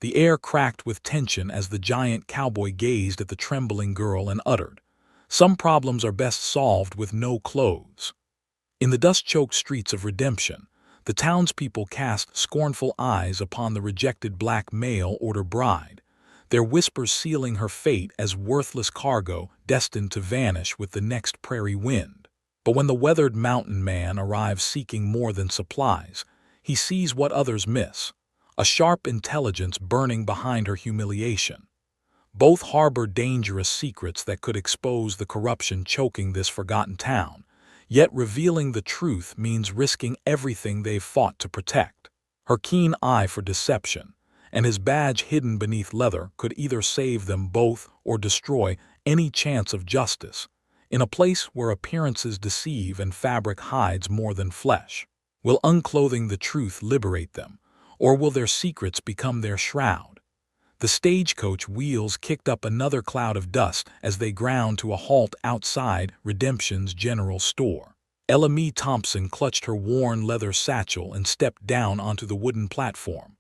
The air cracked with tension as the giant cowboy gazed at the trembling girl and uttered, "Some problems are best solved with no clothes." In the dust-choked streets of Redemption, the townspeople cast scornful eyes upon the rejected black mail-order bride, their whispers sealing her fate as worthless cargo destined to vanish with the next prairie wind. But when the weathered mountain man arrives seeking more than supplies, he sees what others miss, a sharp intelligence burning behind her humiliation. Both harbor dangerous secrets that could expose the corruption choking this forgotten town, yet revealing the truth means risking everything they've fought to protect. Her keen eye for deception, and his badge hidden beneath leather could either save them both or destroy any chance of justice. In a place where appearances deceive and fabric hides more than flesh, will unclothing the truth liberate them, or will their secrets become their shroud? The stagecoach wheels kicked up another cloud of dust as they ground to a halt outside Redemption's general store. Ella Mae Thompson clutched her worn leather satchel and stepped down onto the wooden platform.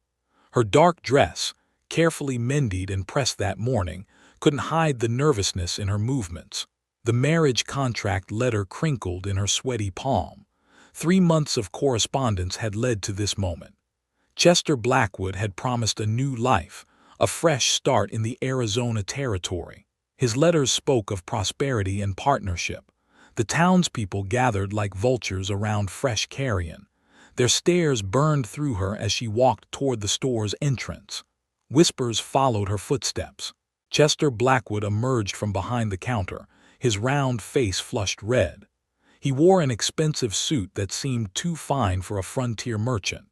Her dark dress, carefully mended and pressed that morning, couldn't hide the nervousness in her movements. The marriage contract letter crinkled in her sweaty palm. 3 months of correspondence had led to this moment. Chester Blackwood had promised a new life, a fresh start in the Arizona territory. His letters spoke of prosperity and partnership. The townspeople gathered like vultures around fresh carrion. Their stares burned through her as she walked toward the store's entrance. Whispers followed her footsteps. Chester Blackwood emerged from behind the counter, his round face flushed red. He wore an expensive suit that seemed too fine for a frontier merchant.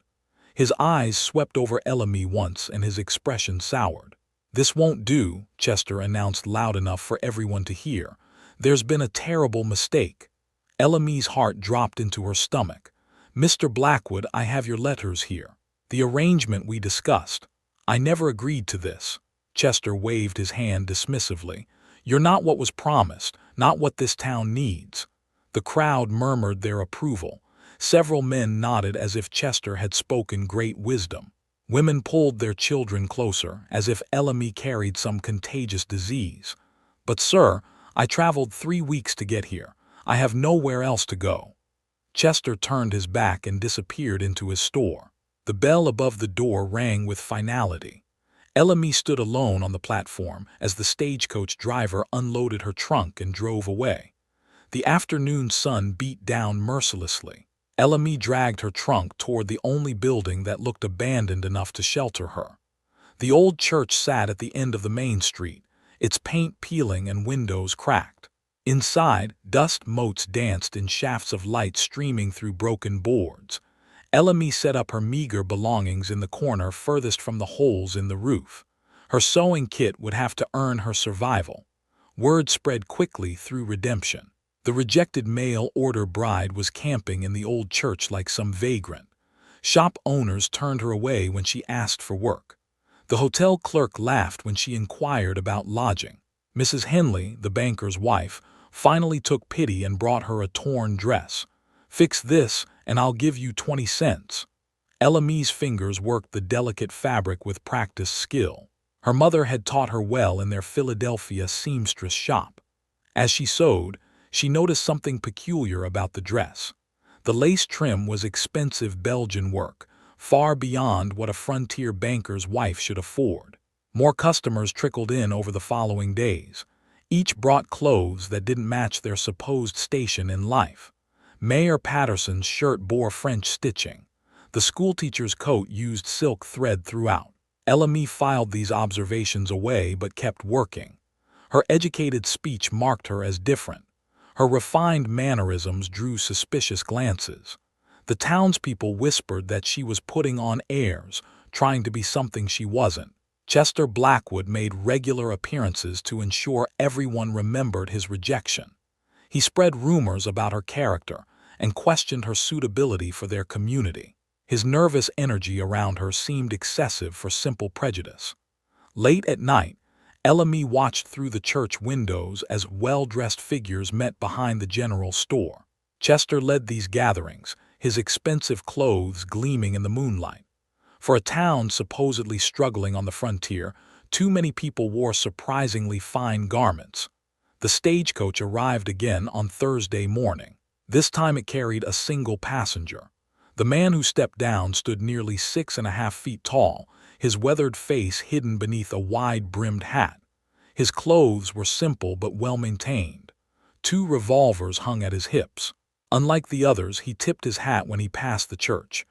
His eyes swept over Ella Mae once and his expression soured. "This won't do," Chester announced loud enough for everyone to hear. "There's been a terrible mistake." Ella Mae's heart dropped into her stomach. "Mr. Blackwood, I have your letters here. The arrangement we discussed. I never agreed to this." Chester waved his hand dismissively. "You're not what was promised, not what this town needs." The crowd murmured their approval. Several men nodded as if Chester had spoken great wisdom. Women pulled their children closer, as if Ella Mae carried some contagious disease. "But sir, I traveled 3 weeks to get here. I have nowhere else to go." Chester turned his back and disappeared into his store. The bell above the door rang with finality. Ella Mae stood alone on the platform as the stagecoach driver unloaded her trunk and drove away. The afternoon sun beat down mercilessly. Ella Mae dragged her trunk toward the only building that looked abandoned enough to shelter her. The old church sat at the end of the main street, its paint peeling and windows cracked. Inside, dust motes danced in shafts of light streaming through broken boards. Ella Mae set up her meager belongings in the corner furthest from the holes in the roof. Her sewing kit would have to earn her survival. Word spread quickly through Redemption. The rejected mail-order bride was camping in the old church like some vagrant. Shop owners turned her away when she asked for work. The hotel clerk laughed when she inquired about lodging. Mrs. Henley, the banker's wife, finally took pity and brought her a torn dress. "Fix this, and I'll give you 20 cents." Ella Mae's fingers worked the delicate fabric with practiced skill. Her mother had taught her well in their Philadelphia seamstress shop. As she sewed, she noticed something peculiar about the dress. The lace trim was expensive Belgian work, far beyond what a frontier banker's wife should afford. More customers trickled in over the following days. Each brought clothes that didn't match their supposed station in life. Mayor Patterson's shirt bore French stitching. The schoolteacher's coat used silk thread throughout. Ella Mae filed these observations away but kept working. Her educated speech marked her as different. Her refined mannerisms drew suspicious glances. The townspeople whispered that she was putting on airs, trying to be something she wasn't. Chester Blackwood made regular appearances to ensure everyone remembered his rejection. He spread rumors about her character and questioned her suitability for their community. His nervous energy around her seemed excessive for simple prejudice. Late at night, Ella Mae watched through the church windows as well-dressed figures met behind the general store. Chester led these gatherings, his expensive clothes gleaming in the moonlight. For a town supposedly struggling on the frontier, too many people wore surprisingly fine garments. The stagecoach arrived again on Thursday morning. This time it carried a single passenger. The man who stepped down stood nearly 6.5 feet tall, his weathered face hidden beneath a wide-brimmed hat. His clothes were simple but well-maintained. 2 revolvers hung at his hips. Unlike the others, he tipped his hat when he passed the church.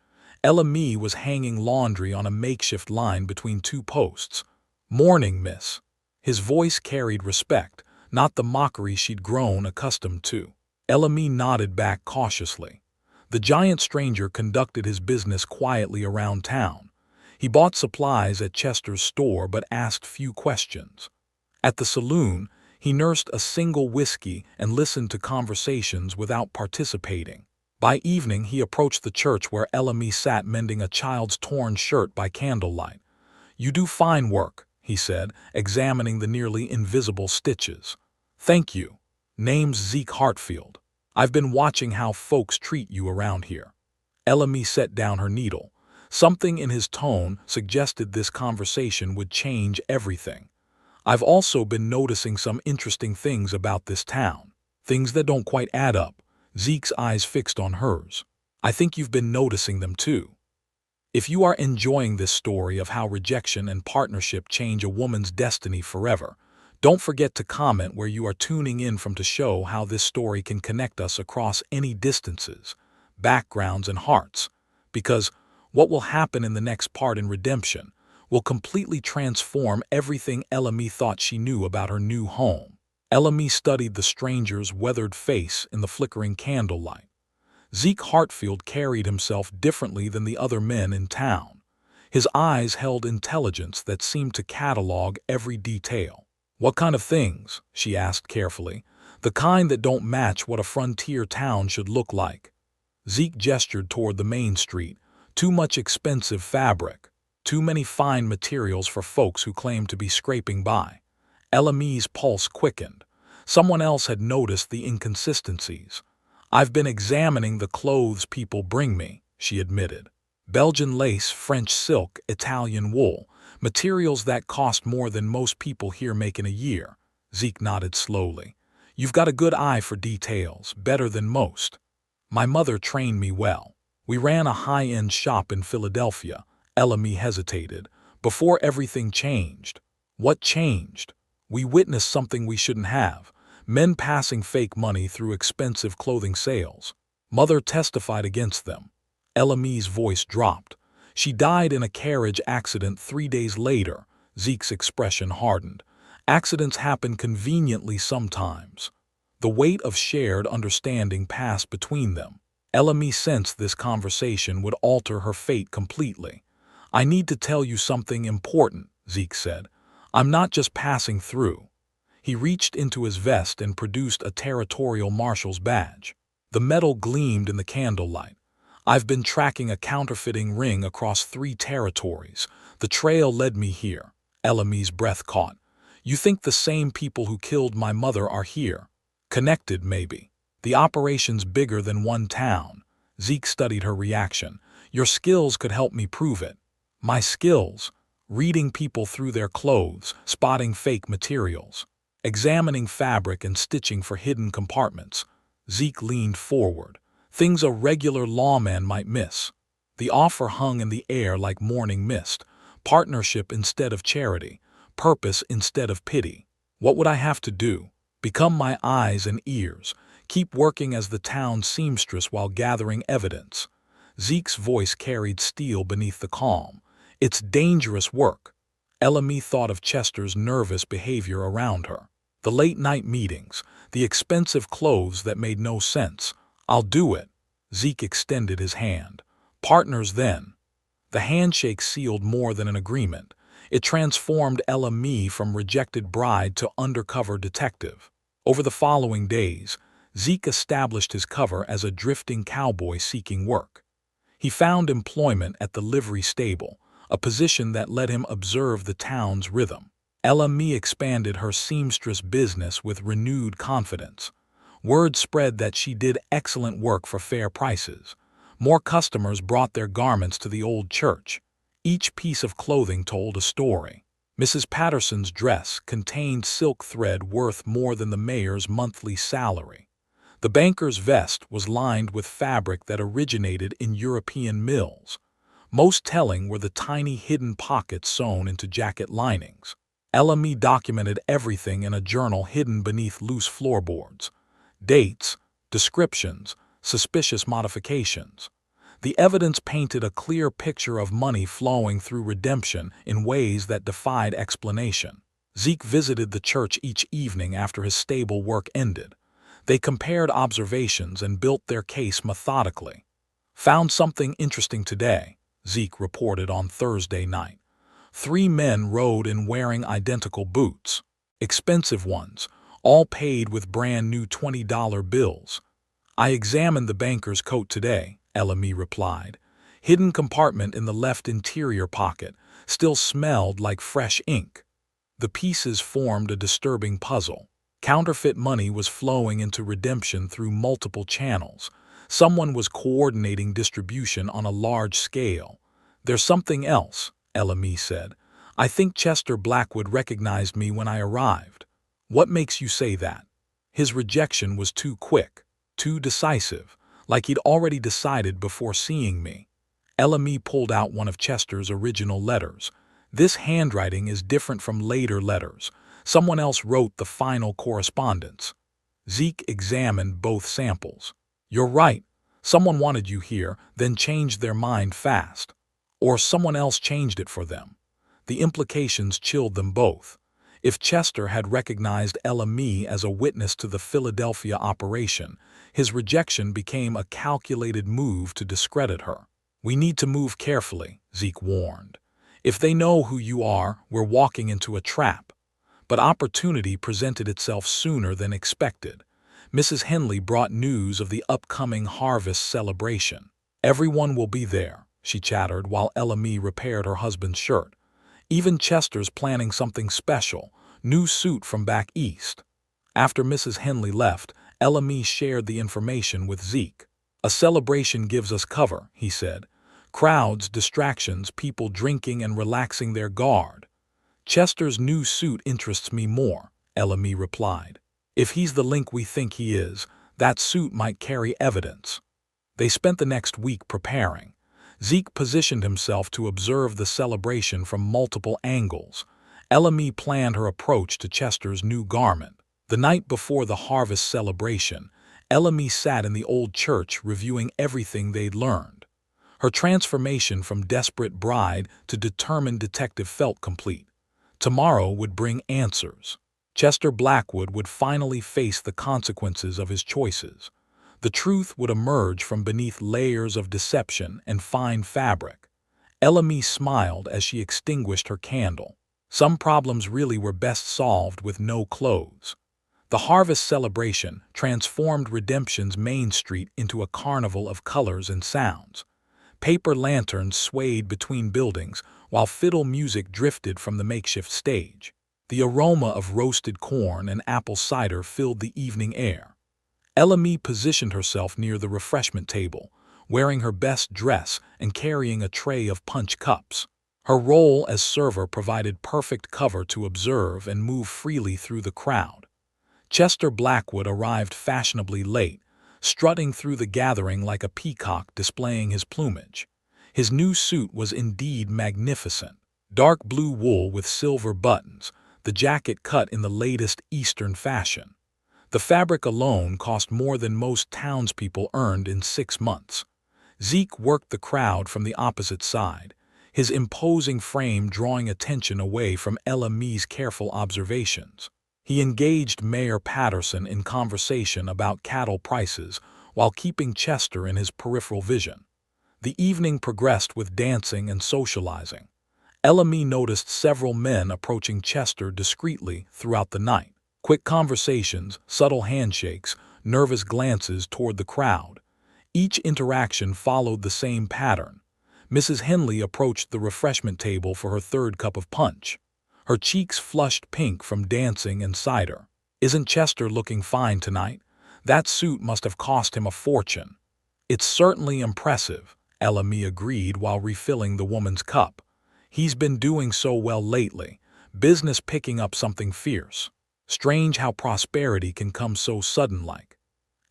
LME was hanging laundry on a makeshift line between 2 posts. "Morning, miss." His voice carried respect, not the mockery she'd grown accustomed to. LME nodded back cautiously. The giant stranger conducted his business quietly around town. He bought supplies at Chester's store but asked few questions. At the saloon, he nursed a single whiskey and listened to conversations without participating. By evening, he approached the church where LME sat mending a child's torn shirt by candlelight. "You do fine work," he said, examining the nearly invisible stitches. "Thank you. Name's Zeke Hartfield. I've been watching how folks treat you around here." LME set down her needle. Something in his tone suggested this conversation would change everything. "I've also been noticing some interesting things about this town. Things that don't quite add up." Zeke's eyes fixed on hers. "I think you've been noticing them too." If you are enjoying this story of how rejection and partnership change a woman's destiny forever, don't forget to comment where you are tuning in from to show how this story can connect us across any distances, backgrounds, and hearts. Because what will happen in the next part in Redemption will completely transform everything LME thought she knew about her new home. LME studied the stranger's weathered face in the flickering candlelight. Zeke Hartfield carried himself differently than the other men in town. His eyes held intelligence that seemed to catalog every detail. "What kind of things?" she asked carefully. "The kind that don't match what a frontier town should look like." Zeke gestured toward the main street. "Too much expensive fabric. Too many fine materials for folks who claim to be scraping by." LME's pulse quickened. Someone else had noticed the inconsistencies. "I've been examining the clothes people bring me," she admitted. "Belgian lace, French silk, Italian wool, materials that cost more than most people here make in a year." Zeke nodded slowly. "You've got a good eye for details, better than most." "My mother trained me well. We ran a high-end shop in Philadelphia." LME hesitated. "Before everything changed." "What changed?" "We witnessed something we shouldn't have. Men passing fake money through expensive clothing sales. Mother testified against them." LME's voice dropped. "She died in a carriage accident 3 days later." Zeke's expression hardened. "Accidents happen conveniently sometimes." The weight of shared understanding passed between them. LME sensed this conversation would alter her fate completely. "I need to tell you something important," Zeke said. "I'm not just passing through." He reached into his vest and produced a territorial marshal's badge. The metal gleamed in the candlelight. "I've been tracking a counterfeiting ring across 3 territories. The trail led me here." LME's breath caught. "You think the same people who killed my mother are here? Connected, maybe. The operation's bigger than one town." Zeke studied her reaction. "Your skills could help me prove it." "My skills?" "Reading people through their clothes, spotting fake materials, examining fabric and stitching for hidden compartments." Zeke leaned forward. "Things a regular lawman might miss." The offer hung in the air like morning mist. Partnership instead of charity. Purpose instead of pity. "What would I have to do?" "Become my eyes and ears. Keep working as the town seamstress while gathering evidence." Zeke's voice carried steel beneath the calm. "It's dangerous work." LME thought of Chester's nervous behavior around her. The late-night meetings, the expensive clothes that made no sense. "I'll do it." Zeke extended his hand. "Partners then." The handshake sealed more than an agreement. It transformed LME from rejected bride to undercover detective. Over the following days, Zeke established his cover as a drifting cowboy seeking work. He found employment at the livery stable, a position that let him observe the town's rhythm. LME expanded her seamstress business with renewed confidence. Word spread that she did excellent work for fair prices. More customers brought their garments to the old church. Each piece of clothing told a story. Mrs. Patterson's dress contained silk thread worth more than the mayor's monthly salary. The banker's vest was lined with fabric that originated in European mills. Most telling were the tiny hidden pockets sewn into jacket linings. LME documented everything in a journal hidden beneath loose floorboards. Dates, descriptions, suspicious modifications. The evidence painted a clear picture of money flowing through redemption in ways that defied explanation. Zeke visited the church each evening after his stable work ended. They compared observations and built their case methodically. "Found something interesting today," Zeke reported on Thursday night. 3 men rode in wearing identical boots. Expensive ones, all paid with brand new $20 bills. "I examined the banker's coat today," LME replied. "Hidden compartment in the left interior pocket, still smelled like fresh ink." The pieces formed a disturbing puzzle. Counterfeit money was flowing into redemption through multiple channels. Someone was coordinating distribution on a large scale. "There's something else," LME said. "I think Chester Blackwood recognized me when I arrived." "What makes you say that?" "His rejection was too quick, too decisive, like he'd already decided before seeing me." LME pulled out one of Chester's original letters. "This handwriting is different from later letters. Someone else wrote the final correspondence." Zeke examined both samples. "You're right. Someone wanted you here, then changed their mind fast. Or someone else changed it for them." The implications chilled them both. If Chester had recognized LME as a witness to the Philadelphia operation, his rejection became a calculated move to discredit her. "We need to move carefully," Zeke warned. "If they know who you are, we're walking into a trap." But opportunity presented itself sooner than expected. Mrs. Henley brought news of the upcoming harvest celebration. "Everyone will be there," she chattered while LME repaired her husband's shirt. "Even Chester's planning something special, new suit from back east." After Mrs. Henley left, LME shared the information with Zeke. "A celebration gives us cover," he said. "Crowds, distractions, people drinking and relaxing their guard." "Chester's new suit interests me more," LME replied. "If he's the link we think he is, that suit might carry evidence." They spent the next week preparing. Zeke positioned himself to observe the celebration from multiple angles. LME planned her approach to Chester's new garment. The night before the harvest celebration, LME sat in the old church reviewing everything they'd learned. Her transformation from desperate bride to determined detective felt complete. Tomorrow would bring answers. Chester Blackwood would finally face the consequences of his choices. The truth would emerge from beneath layers of deception and fine fabric. LME smiled as she extinguished her candle. Some problems really were best solved with no clothes. The harvest celebration transformed Redemption's Main Street into a carnival of colors and sounds. Paper lanterns swayed between buildings, while fiddle music drifted from the makeshift stage. The aroma of roasted corn and apple cider filled the evening air. LME positioned herself near the refreshment table, wearing her best dress and carrying a tray of punch cups. Her role as server provided perfect cover to observe and move freely through the crowd. Chester Blackwood arrived fashionably late, strutting through the gathering like a peacock displaying his plumage. His new suit was indeed magnificent. Dark blue wool with silver buttons, the jacket cut in the latest Eastern fashion. The fabric alone cost more than most townspeople earned in 6 months. Zeke worked the crowd from the opposite side, his imposing frame drawing attention away from LME's careful observations. He engaged Mayor Patterson in conversation about cattle prices while keeping Chester in his peripheral vision. The evening progressed with dancing and socializing. LME noticed several men approaching Chester discreetly throughout the night. Quick conversations, subtle handshakes, nervous glances toward the crowd. Each interaction followed the same pattern. Mrs. Henley approached the refreshment table for her 3rd cup of punch. Her cheeks flushed pink from dancing and cider. "Isn't Chester looking fine tonight? That suit must have cost him a fortune." "It's certainly impressive," LME agreed while refilling the woman's cup. He's been doing so well lately, business picking up something fierce. Strange how prosperity can come so sudden-like.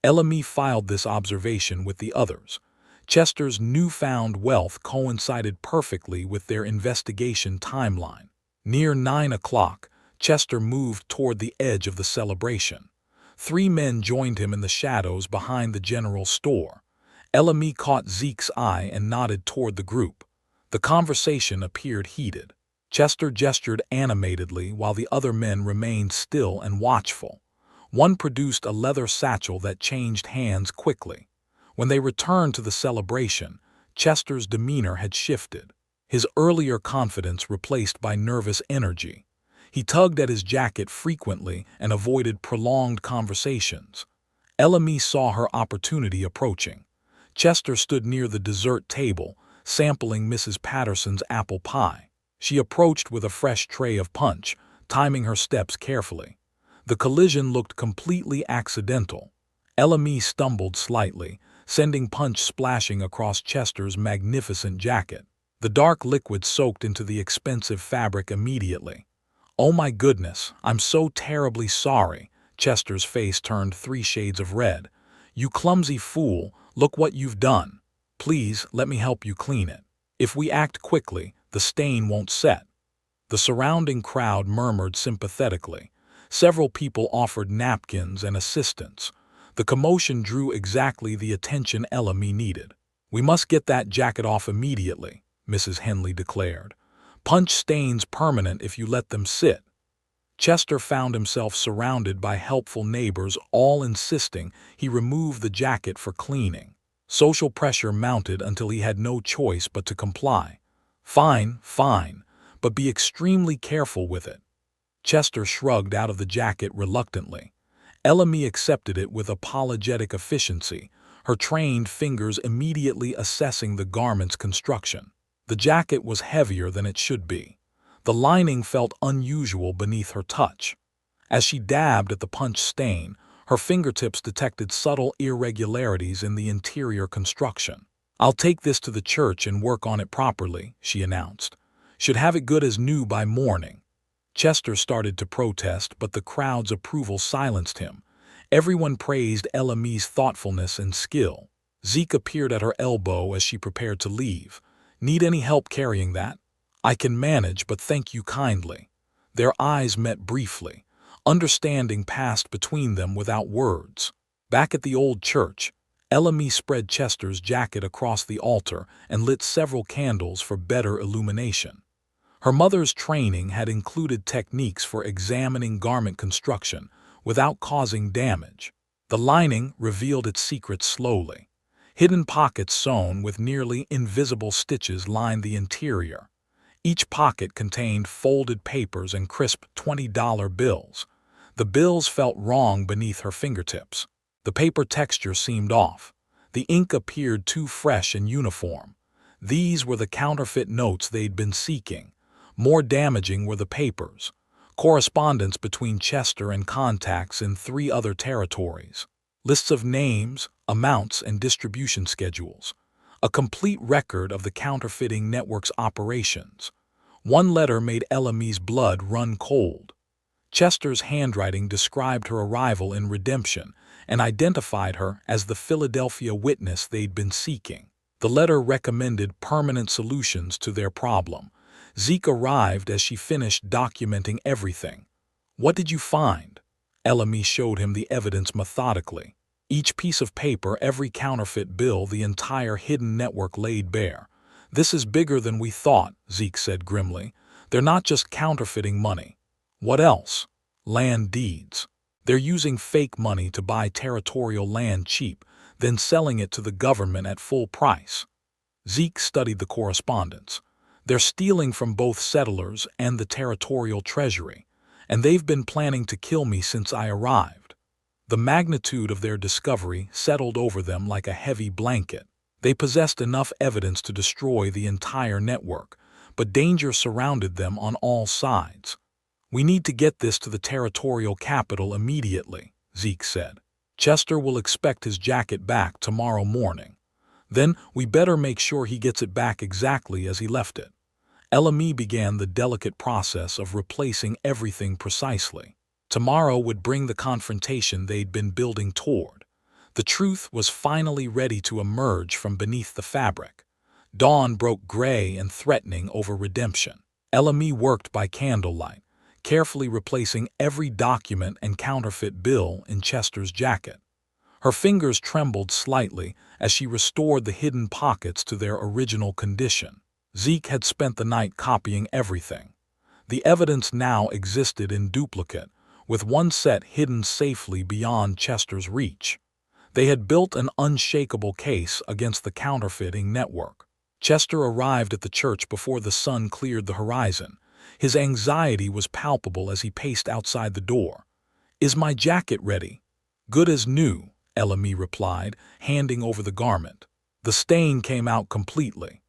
Elamy filed this observation with the others. Chester's newfound wealth coincided perfectly with their investigation timeline. Near 9 o'clock, Chester moved toward the edge of the celebration. 3 men joined him in the shadows behind the general store. Elamy caught Zeke's eye and nodded toward the group. The conversation appeared heated. Chester gestured animatedly while the other men remained still and watchful. One produced a leather satchel that changed hands quickly. When they returned to the celebration, Chester's demeanor had shifted, his earlier confidence replaced by nervous energy. He tugged at his jacket frequently and avoided prolonged conversations. Elamy saw her opportunity approaching. Chester stood near the dessert table, sampling Mrs. Patterson's apple pie. She approached with a fresh tray of punch, timing her steps carefully. The collision looked completely accidental. Elamy stumbled slightly, sending punch splashing across Chester's magnificent jacket. The dark liquid soaked into the expensive fabric immediately. "Oh my goodness, I'm so terribly sorry." Chester's face turned 3 shades of red. "You clumsy fool, look what you've done. Please, let me help you clean it. If we act quickly, the stain won't set." The surrounding crowd murmured sympathetically. Several people offered napkins and assistance. The commotion drew exactly the attention Elamy needed. "We must get that jacket off immediately," Mrs. Henley declared. "Punch stains permanent if you let them sit." Chester found himself surrounded by helpful neighbors, all insisting he remove the jacket for cleaning. Social pressure mounted until he had no choice but to comply. "Fine, fine, but be extremely careful with it." Chester shrugged out of the jacket reluctantly. Elamy accepted it with apologetic efficiency, her trained fingers immediately assessing the garment's construction. The jacket was heavier than it should be. The lining felt unusual beneath her touch. As she dabbed at the punch stain, her fingertips detected subtle irregularities in the interior construction. "I'll take this to the church and work on it properly," she announced. "Should have it good as new by morning." Chester started to protest, but the crowd's approval silenced him. Everyone praised Elamy's thoughtfulness and skill. Zeke appeared at her elbow as she prepared to leave. "Need any help carrying that?" "I can manage, but thank you kindly." Their eyes met briefly. Understanding passed between them without words. Back at the old church, Elamy spread Chester's jacket across the altar and lit several candles for better illumination. Her mother's training had included techniques for examining garment construction without causing damage. The lining revealed its secrets slowly. Hidden pockets sewn with nearly invisible stitches lined the interior. Each pocket contained folded papers and crisp $20 bills. The bills felt wrong beneath her fingertips. The paper texture seemed off. The ink appeared too fresh and uniform. These were the counterfeit notes they'd been seeking. More damaging were the papers. Correspondence between Chester and contacts in 3 other territories. Lists of names, amounts, and distribution schedules. A complete record of the counterfeiting network's operations. One letter made Elamy's blood run cold. Chester's handwriting described her arrival in Redemption and identified her as the Philadelphia witness they'd been seeking. The letter recommended permanent solutions to their problem. Zeke arrived as she finished documenting everything. "What did you find?" Elamy showed him the evidence methodically. Each piece of paper, every counterfeit bill, the entire hidden network laid bare. "This is bigger than we thought," Zeke said grimly. "They're not just counterfeiting money." "What else?" "Land deeds. They're using fake money to buy territorial land cheap, then selling it to the government at full price." Zeke studied the correspondence. "They're stealing from both settlers and the territorial treasury, and they've been planning to kill me since I arrived." The magnitude of their discovery settled over them like a heavy blanket. They possessed enough evidence to destroy the entire network, but danger surrounded them on all sides. "We need to get this to the territorial capital immediately," Zeke said. "Chester will expect his jacket back tomorrow morning. Then we better make sure he gets it back exactly as he left it." LME began the delicate process of replacing everything precisely. Tomorrow would bring the confrontation they'd been building toward. The truth was finally ready to emerge from beneath the fabric. Dawn broke gray and threatening over redemption. LME worked by candlelight, carefully replacing every document and counterfeit bill in Chester's jacket. Her fingers trembled slightly as she restored the hidden pockets to their original condition. Zeke had spent the night copying everything. The evidence now existed in duplicate, with one set hidden safely beyond Chester's reach. They had built an unshakable case against the counterfeiting network. Chester arrived at the church before the sun cleared the horizon. His anxiety was palpable as he paced outside the door. "Is my jacket ready?" "Good as new," LME replied, handing over the garment. The stain came out completely.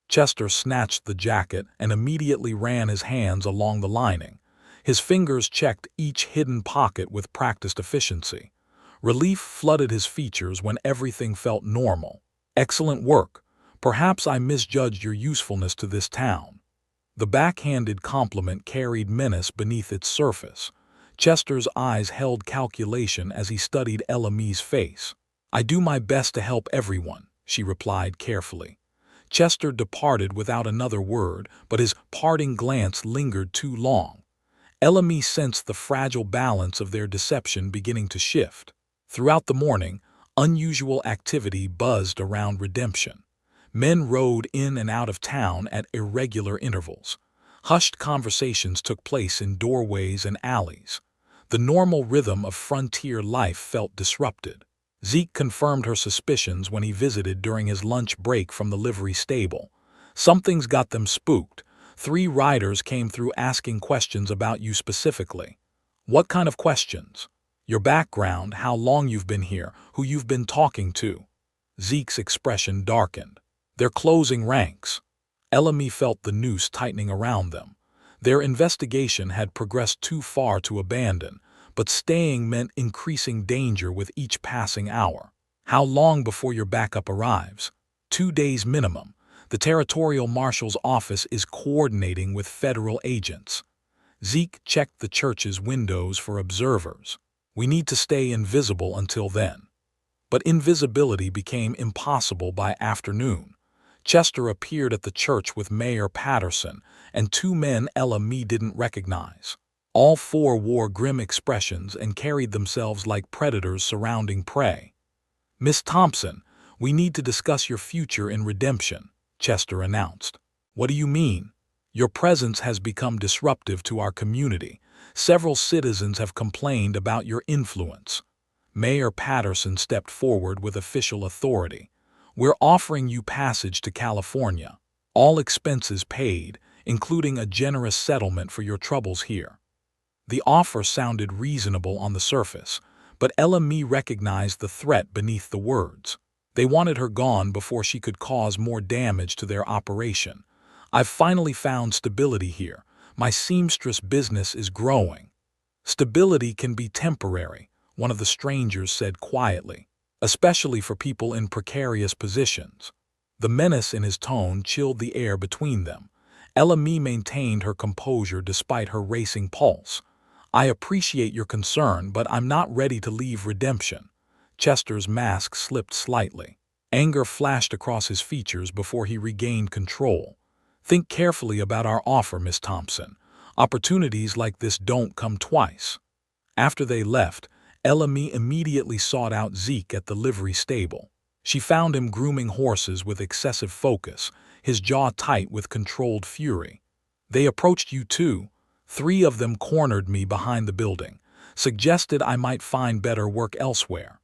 Chester snatched the jacket and immediately ran his hands along the lining. His fingers checked each hidden pocket with practiced efficiency. Relief flooded his features when everything felt normal. "Excellent work. Perhaps I misjudged your usefulness to this town." The backhanded compliment carried menace beneath its surface. Chester's eyes held calculation as he studied LME's face. "I do my best to help everyone," she replied carefully. Chester departed without another word, but his parting glance lingered too long. LME sensed the fragile balance of their deception beginning to shift. Throughout the morning, unusual activity buzzed around Redemption. Men rode in and out of town at irregular intervals. Hushed conversations took place in doorways and alleys. The normal rhythm of frontier life felt disrupted. Zeke confirmed her suspicions when he visited during his lunch break from the livery stable. "Something's got them spooked. 3 riders came through asking questions about you specifically." "What kind of questions?" "Your background, how long you've been here, who you've been talking to." Zeke's expression darkened. "They're closing ranks." LME felt the noose tightening around them. Their investigation had progressed too far to abandon, but staying meant increasing danger with each passing hour. "How long before your backup arrives?" 2 days minimum. The territorial marshal's office is coordinating with federal agents. Zeke checked the church's windows for observers. "We need to stay invisible until then." But invisibility became impossible by afternoon. Chester appeared at the church with Mayor Patterson and 2 men LME didn't recognize. All 4 wore grim expressions and carried themselves like predators surrounding prey. "Miss Thompson, we need to discuss your future in Redemption," Chester announced. "What do you mean?" "Your presence has become disruptive to our community. Several citizens have complained about your influence." Mayor Patterson stepped forward with official authority. "We're offering you passage to California. All expenses paid, including a generous settlement for your troubles here." The offer sounded reasonable on the surface, but LME recognized the threat beneath the words. They wanted her gone before she could cause more damage to their operation. "I've finally found stability here. My seamstress business is growing." "Stability can be temporary," one of the strangers said quietly, "especially for people in precarious positions." The menace in his tone chilled the air between them. LME maintained her composure despite her racing pulse. "I appreciate your concern, but I'm not ready to leave Redemption." Chester's mask slipped slightly. Anger flashed across his features before he regained control. "Think carefully about our offer, Miss Thompson. Opportunities like this don't come twice." After they left, LME immediately sought out Zeke at the livery stable. She found him grooming horses with excessive focus, his jaw tight with controlled fury. "They approached you too. 3 of them cornered me behind the building, suggested I might find better work elsewhere."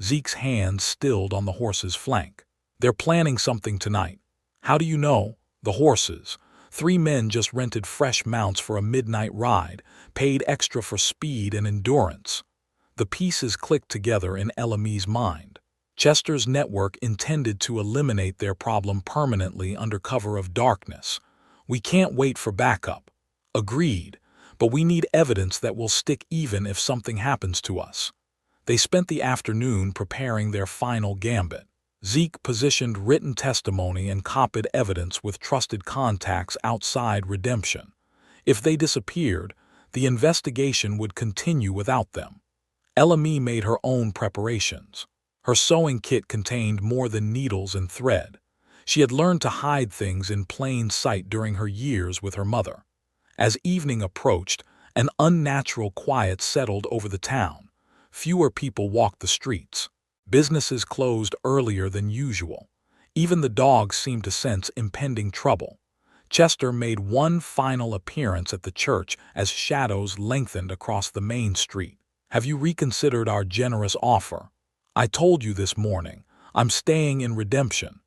Zeke's hand stilled on the horse's flank. "They're planning something tonight." "How do you know?" "The horses. 3 men just rented fresh mounts for a midnight ride, paid extra for speed and endurance." The pieces clicked together in LME's mind. Chester's network intended to eliminate their problem permanently under cover of darkness. "We can't wait for backup." "Agreed, but we need evidence that will stick even if something happens to us." They spent the afternoon preparing their final gambit. Zeke positioned written testimony and copied evidence with trusted contacts outside Redemption. If they disappeared, the investigation would continue without them. Ella made her own preparations. Her sewing kit contained more than needles and thread. She had learned to hide things in plain sight during her years with her mother. As evening approached, an unnatural quiet settled over the town. Fewer people walked the streets. Businesses closed earlier than usual. Even the dogs seemed to sense impending trouble. Chester made one final appearance at the church as shadows lengthened across the main street. "Have you reconsidered our generous offer? I told you this morning. I'm staying in Redemption."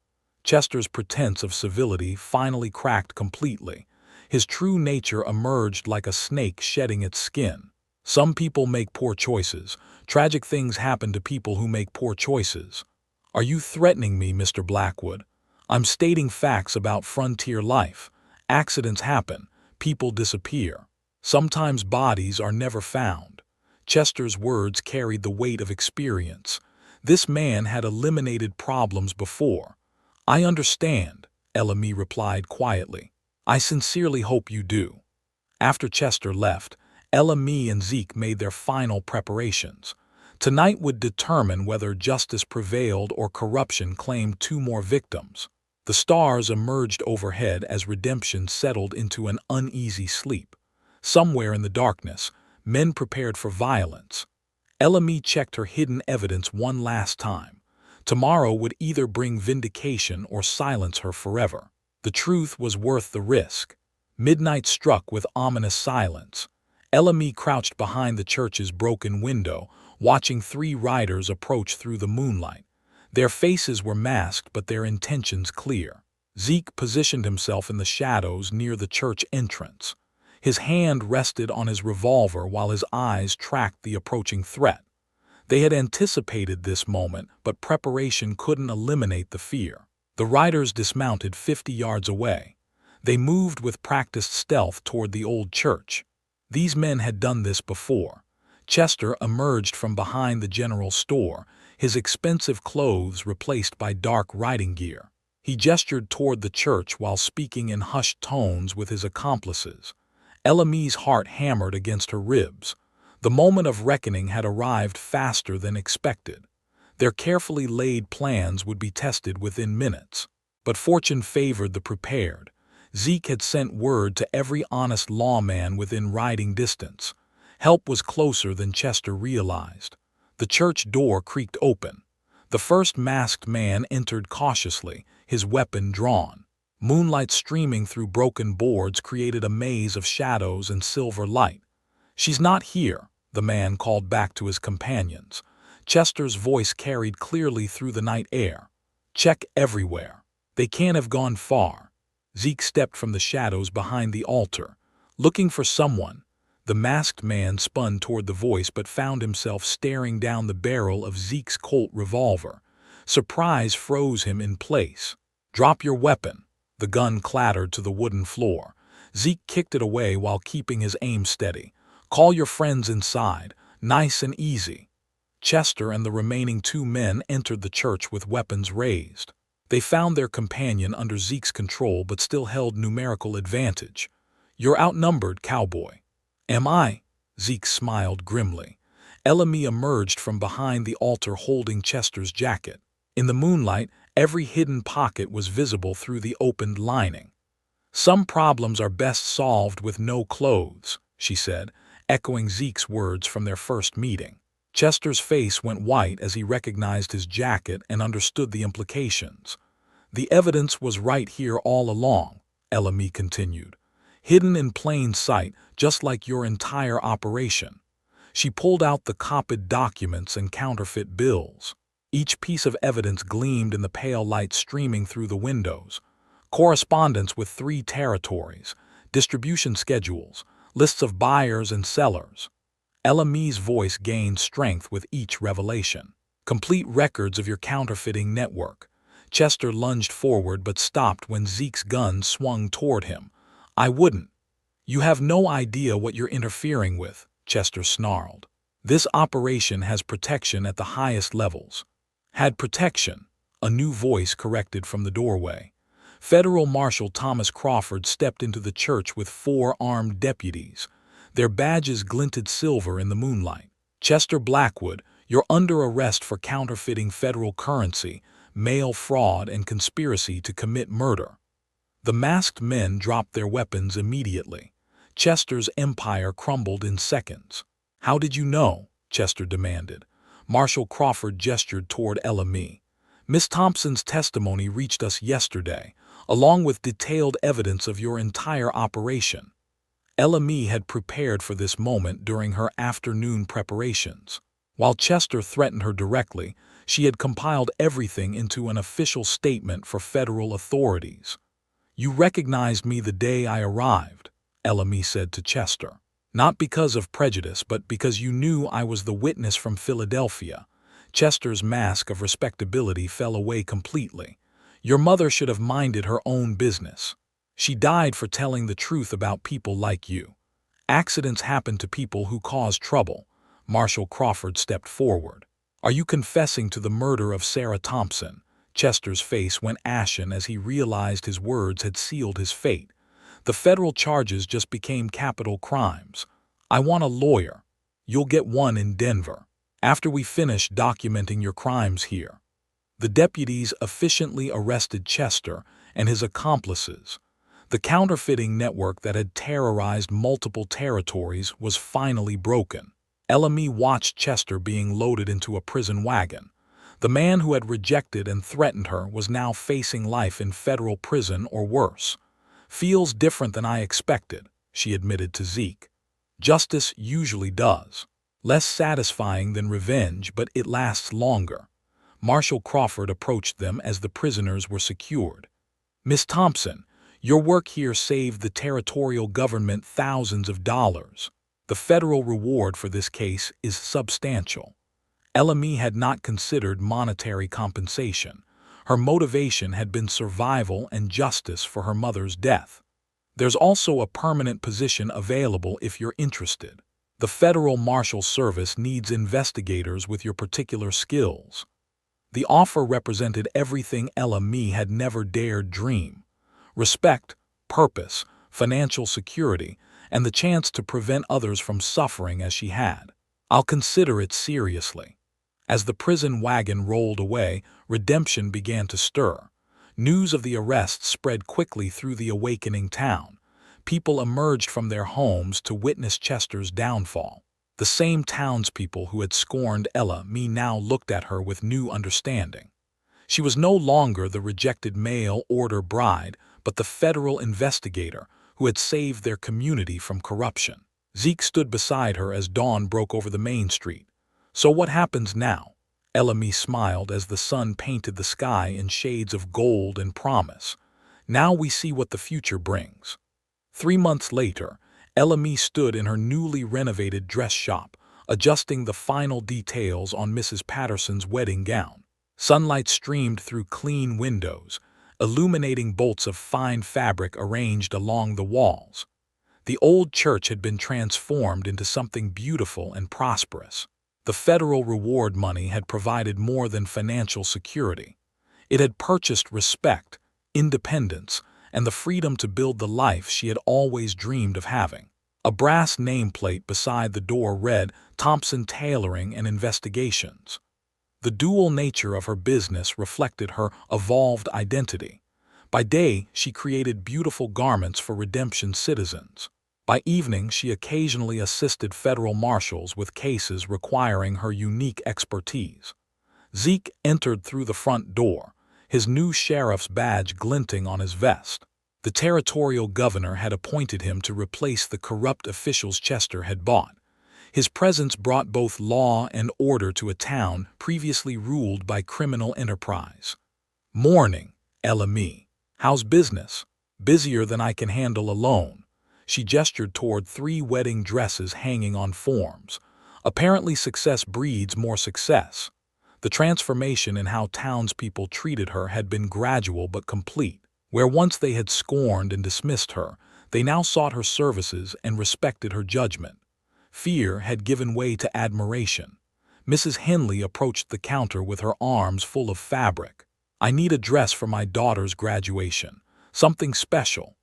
Chester's pretense of civility finally cracked completely. His true nature emerged like a snake shedding its skin. "Some people make poor choices. Tragic things happen to people who make poor choices." "Are you threatening me, Mr. Blackwood?" "I'm stating facts about frontier life. Accidents happen. People disappear. Sometimes bodies are never found." Chester's words carried the weight of experience. This man had eliminated problems before. "I understand," Ella replied quietly. "I sincerely hope you do." After Chester left, Ella and Zeke made their final preparations. Tonight would determine whether justice prevailed or corruption claimed two more victims. The stars emerged overhead as Redemption settled into an uneasy sleep. Somewhere in the darkness, men prepared for violence. Ella checked her hidden evidence one last time. Tomorrow would either bring vindication or silence her forever. The truth was worth the risk. Midnight struck with ominous silence. Ella crouched behind the church's broken window, watching three riders approach through the moonlight. Their faces were masked, but their intentions clear. Zeke positioned himself in the shadows near the church entrance. His hand rested on his revolver while his eyes tracked the approaching threat. They had anticipated this moment, but preparation couldn't eliminate the fear. The riders dismounted 50 yards away. They moved with practiced stealth toward the old church. These men had done this before. Chester emerged from behind the general store, his expensive clothes replaced by dark riding gear. He gestured toward the church while speaking in hushed tones with his accomplices. Ella heart hammered against her ribs. The moment of reckoning had arrived faster than expected. Their carefully laid plans would be tested within minutes. But fortune favored the prepared. Zeke had sent word to every honest lawman within riding distance. Help was closer than Chester realized. The church door creaked open. The first masked man entered cautiously, his weapon drawn. Moonlight streaming through broken boards created a maze of shadows and silver light. "She's not here," the man called back to his companions. Chester's voice carried clearly through the night air. "Check everywhere. They can't have gone far." Zeke stepped from the shadows behind the altar, looking for someone. The masked man spun toward the voice but found himself staring down the barrel of Zeke's Colt revolver. Surprise froze him in place. "Drop your weapon." The gun clattered to the wooden floor. Zeke kicked it away while keeping his aim steady. "Call your friends inside. Nice and easy." Chester and the remaining two men entered the church with weapons raised. They found their companion under Zeke's control but still held numerical advantage. "You're outnumbered, Cowboy." "Am I?" Zeke smiled grimly. Ella emerged from behind the altar holding Chester's jacket. In the moonlight, every hidden pocket was visible through the opened lining. "Some problems are best solved with no clothes," she said, echoing Zeke's words from their first meeting. Chester's face went white as he recognized his jacket and understood the implications. "The evidence was right here all along," Ella continued. "Hidden in plain sight, just like your entire operation." She pulled out the copied documents and counterfeit bills. Each piece of evidence gleamed in the pale light streaming through the windows. Correspondence with 3 territories, distribution schedules, lists of buyers and sellers. Ella voice gained strength with each revelation. "Complete records of your counterfeiting network." Chester lunged forward but stopped when Zeke's gun swung toward him. "I wouldn't." "You have no idea what you're interfering with," Chester snarled. "This operation has protection at the highest levels." "Had protection?" A new voice corrected from the doorway. Federal Marshal Thomas Crawford stepped into the church with 4 armed deputies. Their badges glinted silver in the moonlight. "Chester Blackwood, you're under arrest for counterfeiting federal currency, mail fraud, and conspiracy to commit murder." The masked men dropped their weapons immediately. Chester's empire crumbled in seconds. "How did you know?" Chester demanded. Marshal Crawford gestured toward Ella. "Miss Thompson's testimony reached us yesterday, along with detailed evidence of your entire operation." Ella had prepared for this moment during her afternoon preparations. While Chester threatened her directly, she had compiled everything into an official statement for federal authorities. "You recognized me the day I arrived," Ella said to Chester. "Not because of prejudice, but because you knew I was the witness from Philadelphia." Chester's mask of respectability fell away completely. "Your mother should have minded her own business. She died for telling the truth about people like you. Accidents happen to people who cause trouble." Marshal Crawford stepped forward. "Are you confessing to the murder of Sarah Thompson?" Chester's face went ashen as he realized his words had sealed his fate. "The federal charges just became capital crimes. I want a lawyer. You'll get one in Denver, after we finish documenting your crimes here." The deputies efficiently arrested Chester and his accomplices. The counterfeiting network that had terrorized multiple territories was finally broken. Ella watched Chester being loaded into a prison wagon. The man who had rejected and threatened her was now facing life in federal prison or worse. "Feels different than I expected," she admitted to Zeke. "Justice usually does. Less satisfying than revenge, but it lasts longer." Marshal Crawford approached them as the prisoners were secured. "Miss Thompson, your work here saved the territorial government thousands of dollars. The federal reward for this case is substantial." Ella had not considered monetary compensation. Her motivation had been survival and justice for her mother's death. "There's also a permanent position available if you're interested. The Federal Marshal Service needs investigators with your particular skills." The offer represented everything Ella had never dared dream: respect, purpose, financial security, and the chance to prevent others from suffering as she had. "I'll consider it seriously." As the prison wagon rolled away, redemption began to stir. News of the arrest spread quickly through the awakening town. People emerged from their homes to witness Chester's downfall. The same townspeople who had scorned Ella now looked at her with new understanding. She was no longer the rejected mail-order bride, but the federal investigator who had saved their community from corruption. Zeke stood beside her as dawn broke over the main street. "So what happens now?" Ella smiled as the sun painted the sky in shades of gold and promise. "Now we see what the future brings." 3 months later, Ella stood in her newly renovated dress shop, adjusting the final details on Mrs. Patterson's wedding gown. Sunlight streamed through clean windows, illuminating bolts of fine fabric arranged along the walls. The old church had been transformed into something beautiful and prosperous. The federal reward money had provided more than financial security. It had purchased respect, independence, and the freedom to build the life she had always dreamed of having. A brass nameplate beside the door read, "Thompson Tailoring and Investigations." The dual nature of her business reflected her evolved identity. By day, she created beautiful garments for redemption citizens. By evening, she occasionally assisted federal marshals with cases requiring her unique expertise. Zeke entered through the front door, his new sheriff's badge glinting on his vest. The territorial governor had appointed him to replace the corrupt officials Chester had bought. His presence brought both law and order to a town previously ruled by criminal enterprise. "Morning, Ella. How's business?" "Busier than I can handle alone." She gestured toward 3 wedding dresses hanging on forms. Apparently success breeds more success. The transformation in how townspeople treated her had been gradual but complete. Where once they had scorned and dismissed her, they now sought her services and respected her judgment. Fear had given way to admiration. Mrs. Henley approached the counter with her arms full of fabric. I need a dress for my daughter's graduation. Something special.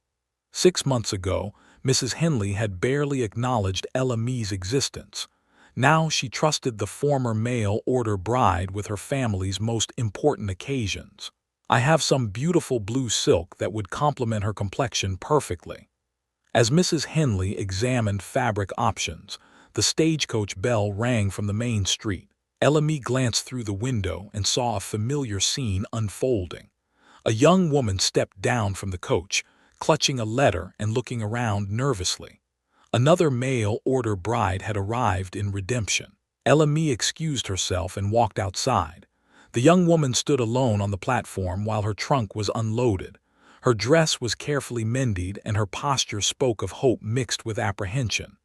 6 months ago, Mrs. Henley had barely acknowledged Ella Mee's existence. Now she trusted the former mail-order bride with her family's most important occasions. I have some beautiful blue silk that would complement her complexion perfectly. As Mrs. Henley examined fabric options, the stagecoach bell rang from the main street. Ella Mee glanced through the window and saw a familiar scene unfolding. A young woman stepped down from the coach, clutching a letter and looking around nervously. Another mail-order bride had arrived in Redemption. Ella Mee excused herself and walked outside. The young woman stood alone on the platform while her trunk was unloaded. Her dress was carefully mended and her posture spoke of hope mixed with apprehension.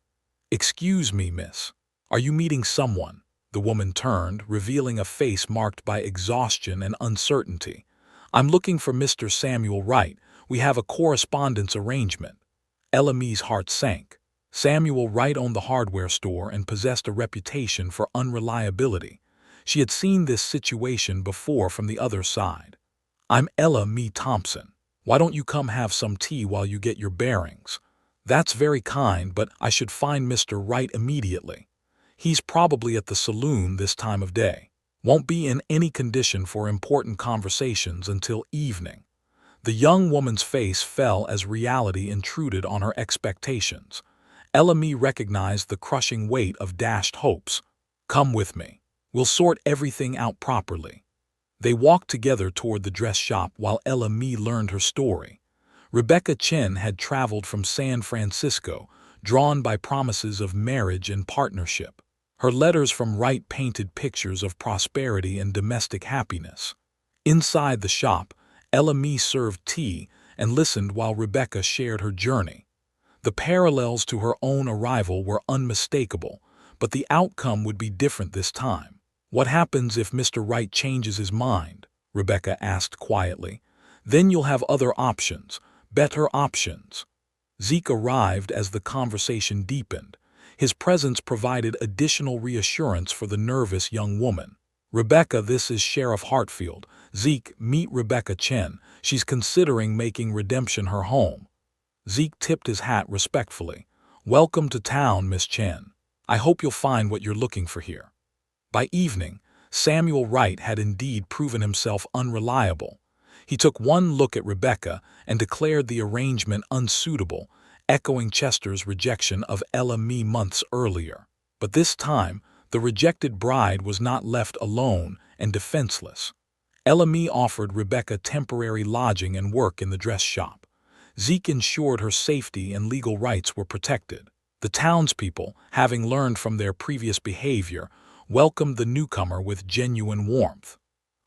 "Excuse me, miss. Are you meeting someone?" The woman turned, revealing a face marked by exhaustion and uncertainty. "I'm looking for Mr. Samuel Wright. We have a correspondence arrangement." Ella Mee's heart sank. Samuel Wright owned the hardware store and possessed a reputation for unreliability. She had seen this situation before from the other side. "I'm Ella Mee Thompson. Why don't you come have some tea while you get your bearings?" "That's very kind, but I should find Mr. Wright immediately. He's probably at the saloon this time of day. Won't be in any condition for important conversations until evening." The young woman's face fell as reality intruded on her expectations. Ella Mee recognized the crushing weight of dashed hopes. "Come with me. We'll sort everything out properly." They walked together toward the dress shop while Ella Mee learned her story. Rebecca Chen had traveled from San Francisco, drawn by promises of marriage and partnership. Her letters from Wright painted pictures of prosperity and domestic happiness. Inside the shop, Ella Mee served tea and listened while Rebecca shared her journey. The parallels to her own arrival were unmistakable, but the outcome would be different this time. "What happens if Mr. Wright changes his mind?" Rebecca asked quietly. "Then you'll have other options, better options." Zeke arrived as the conversation deepened. His presence provided additional reassurance for the nervous young woman. "Rebecca, this is Sheriff Hartfield. Zeke, meet Rebecca Chen. She's considering making Redemption her home." Zeke tipped his hat respectfully. "Welcome to town, Miss Chen. I hope you'll find what you're looking for here." By evening, Samuel Wright had indeed proven himself unreliable. He took one look at Rebecca and declared the arrangement unsuitable, echoing Chester's rejection of Ella Mee months earlier. But this time, the rejected bride was not left alone and defenseless. Ella Mee offered Rebecca temporary lodging and work in the dress shop. Zeke ensured her safety and legal rights were protected. The townspeople, having learned from their previous behavior, welcomed the newcomer with genuine warmth.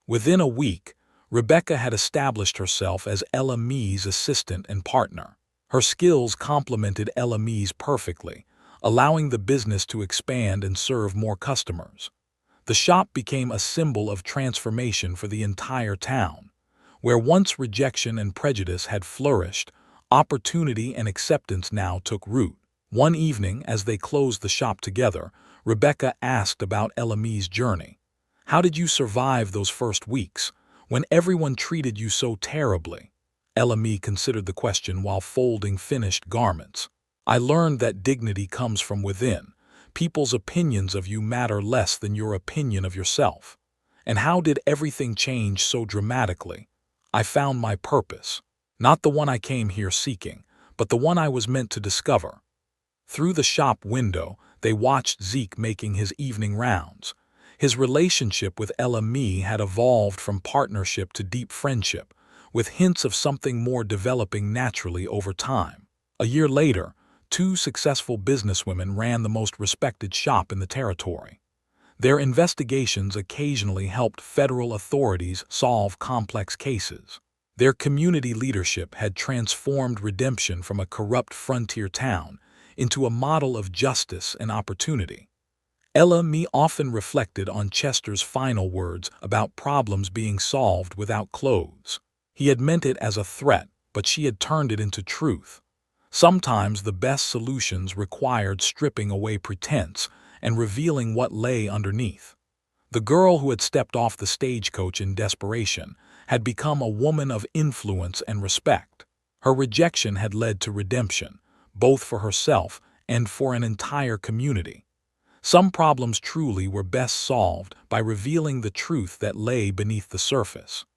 Within a week, Rebecca had established herself as Ella Mee's assistant and partner. Her skills complemented Ella Mee's perfectly, allowing the business to expand and serve more customers. The shop became a symbol of transformation for the entire town. Where once rejection and prejudice had flourished, opportunity and acceptance now took root. One evening, as they closed the shop together, Rebecca asked about Ella Mee's journey. "How did you survive those first weeks, when everyone treated you so terribly?" Ella Mee considered the question while folding finished garments. "I learned that dignity comes from within. People's opinions of you matter less than your opinion of yourself." "And how did everything change so dramatically?" "I found my purpose. Not the one I came here seeking, but the one I was meant to discover." Through the shop window, they watched Zeke making his evening rounds. His relationship with Ella Mee had evolved from partnership to deep friendship, with hints of something more developing naturally over time. A year later, two successful businesswomen ran the most respected shop in the territory. Their investigations occasionally helped federal authorities solve complex cases. Their community leadership had transformed Redemption from a corrupt frontier town into a model of justice and opportunity. Ella Mee often reflected on Chester's final words about problems being solved without clothes. He had meant it as a threat, but she had turned it into truth. Sometimes the best solutions required stripping away pretense and revealing what lay underneath. The girl who had stepped off the stagecoach in desperation had become a woman of influence and respect. Her rejection had led to redemption, both for herself and for an entire community. Some problems truly were best solved by revealing the truth that lay beneath the surface.